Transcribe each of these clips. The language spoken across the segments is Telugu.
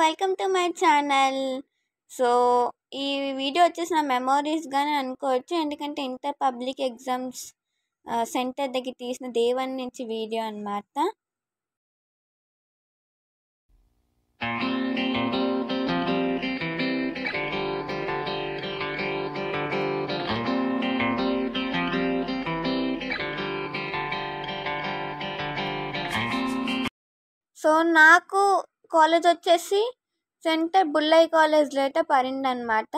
Welcome to my channel. So ఈ వీడియో వచ్చేసి నా మెమోరీస్గానే అనుకోవచ్చు, ఎందుకంటే ఇంటర్ పబ్లిక్ ఎగ్జామ్స్ సెంటర్ దగ్గర తీసిన డే 1 నుంచి వీడియో అన్నమాట. సో నాకు కాలేజ్ వచ్చేసి సెంటర్ బుల్లయ్య కాలేజ్లో అయితే పడింది అనమాట.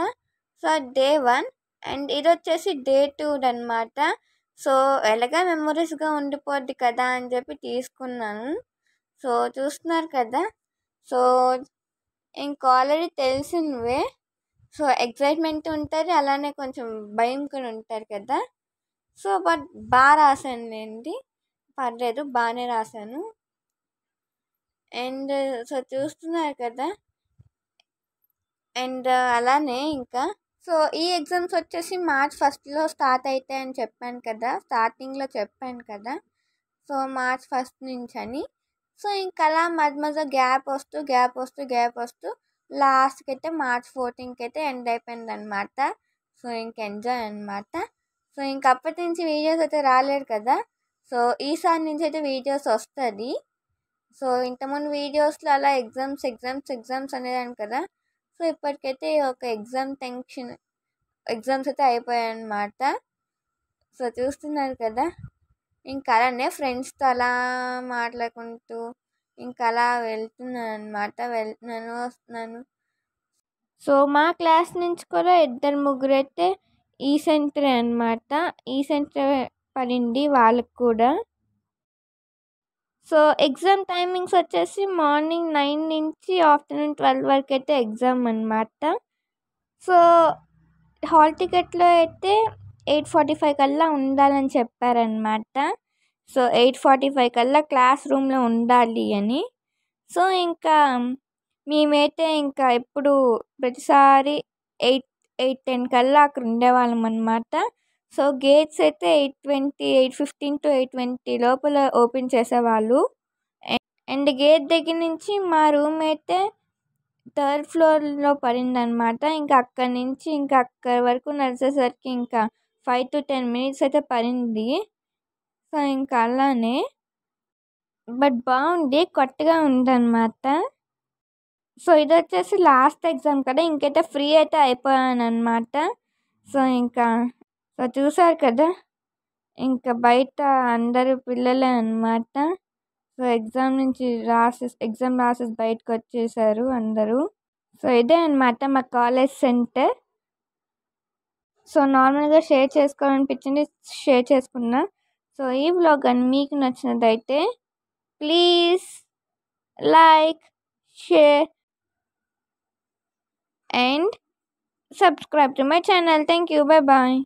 సో డే 1 అండ్ ఇది వచ్చేసి డే 2 అనమాట. సో ఎలాగా మెమొరీస్గా ఉండిపోద్ది కదా అని చెప్పి తీసుకున్నాను. సో చూస్తున్నారు కదా, సో ఇంక ఆల్రెడీ తెలిసినవే. సో ఎక్సైట్మెంట్ ఉంటుంది, అలానే కొంచెం భయం కూడా ఉంటుంది కదా. సో బట్ బాగా రాశాను అండి, పర్లేదు బాగానే రాశాను. అండ్ సో చూస్తున్నారు కదా, అండ్ అలానే ఇంకా సో ఈ ఎగ్జామ్స్ వచ్చేసి March 1 స్టార్ట్ అవుతాయని చెప్పాను కదా, స్టార్టింగ్లో చెప్పాను కదా. సో March 1 నుంచి అని. సో ఇంకా అలా మధ్య గ్యాప్ వస్తూ లాస్ట్కి అయితే March 14 అయితే ఎండ్ అయిపోయింది అనమాట. సో ఇంక ఎంజాయ్ అనమాట. సో ఇంక అప్పటి నుంచి వీడియోస్ అయితే రాలేదు కదా. సో ఈసారి నుంచి అయితే వీడియోస్ వస్తుంది. సో ఇంతకుముందు వీడియోస్లో అలా ఎగ్జామ్స్ అనేదాన్ని కదా. సో ఇప్పటికైతే ఒక ఎగ్జామ్స్ అయితే అయిపోయాయి అన్నమాట. సో చూస్తున్నారు కదా, ఇంకా అలానే ఫ్రెండ్స్తో అలా మాట్లాడుకుంటూ ఇంకా అలా వస్తున్నాను. సో మా క్లాస్ నుంచి కూడా 2-3 అయితే ఈ సెంటరే అనమాట. ఈ సెంటర్ పడింది వాళ్ళకు కూడా. సో ఎగ్జామ్ టైమింగ్స్ వచ్చేసి మార్నింగ్ 9 నుంచి ఆఫ్టర్నూన్ 12 వరకు అయితే ఎగ్జామ్ అనమాట. సో హాల్ టికెట్లో అయితే 8:45 కల్లా ఉండాలని చెప్పారనమాట. సో 8:45 కల్లా క్లాస్ రూమ్లో ఉండాలి అని. సో ఇంకా మేమైతే ఇంకా ఎప్పుడు ప్రతిసారి 8:10 కల్లా అక్కడ ఉండేవాళ్ళం అనమాట. సో గేట్స్ అయితే 8:20, 8:15 to 8:20 లోపల ఓపెన్ చేసేవాళ్ళు. అండ్ గేట్ దగ్గర నుంచి మా రూమ్ అయితే 3rd ఫ్లోర్లో పడిందనమాట. ఇంకా అక్కడి నుంచి ఇంకా అక్కడి వరకు నడిచేసరికి ఇంకా 5 to 10 minutes అయితే పడింది. సో ఇంకా అలానే బట్ బాగుంది, కొత్తగా ఉందన్నమాట. సో ఇది వచ్చేసి లాస్ట్ ఎగ్జామ్ కదా, ఇంకైతే ఫ్రీ అయితే అయిపోయాను అనమాట. సో ఇంకా సో చూసారు కదా, ఇంకా బయట అందరూ పిల్లలే అనమాట. సో ఎగ్జామ్ రాసేసి బయటకు వచ్చేసారు అందరూ. సో ఇదే అనమాట మా కాలేజ్ సెంటర్. సో నార్మల్గా షేర్ చేసుకోవాలనిపించింది, షేర్ చేసుకున్నా. సో ఈ వ్లాగ్ కానీ మీకు నచ్చినట్టయితే please like, share and subscribe to my channel. Thank you. Bye bye.